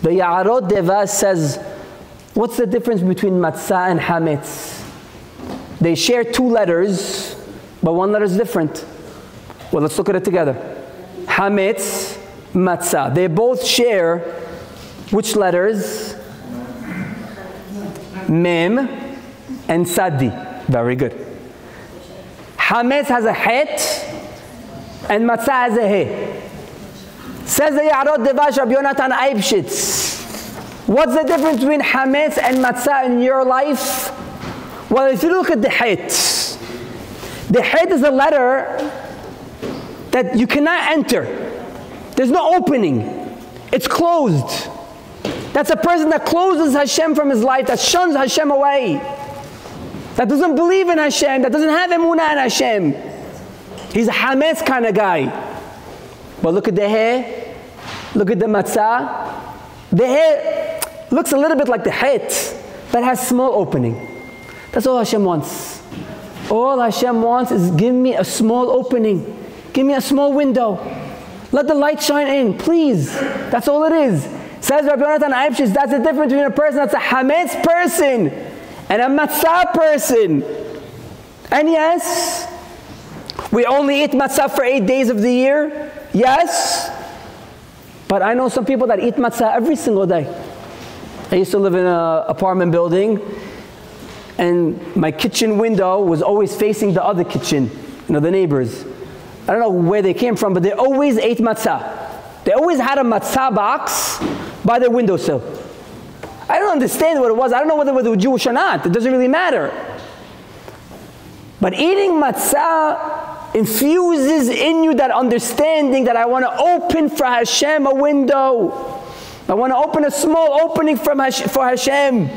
The Yaarot Devash says, what's the difference between matzah and hametz? They share two letters, but one letter is different. Well, let's look at it together. Hametz, matzah. They both share which letters? Mem and Sadi. Very good. Hametz has a het and matzah has a he. Says the Yaarot Devash Rabbi Yonatan Eibshitz. What's the difference between hametz and matzah in your life? Well, if you look at the het is a letter that you cannot enter. There's no opening. It's closed. That's a person that closes Hashem from his life, that shuns Hashem away, that doesn't believe in Hashem, that doesn't have emunah in Hashem. He's a hametz kind of guy. But look at the he, look at the matzah. The he looks a little bit like the het, but has small opening. That's all Hashem wants. All Hashem wants is give me a small opening. Give me a small window. Let the light shine in, please. That's all it is. Says Rabbi Yonatan Eibshitz, that's the difference between a person that's a hametz person and a matzah person. And yes, we only eat matzah for 8 days of the year. Yes. But I know some people that eat matzah every single day. I used to live in an apartment building, and my kitchen window was always facing the other kitchen, the neighbors. I don't know where they came from, but they always ate matzah. They always had a matzah box by their windowsill. I don't understand what it was. I don't know whether they were Jewish or not. It doesn't really matter. But eating matzah infuses in you that understanding that I want to open for Hashem a window. I want to open a small opening for Hashem.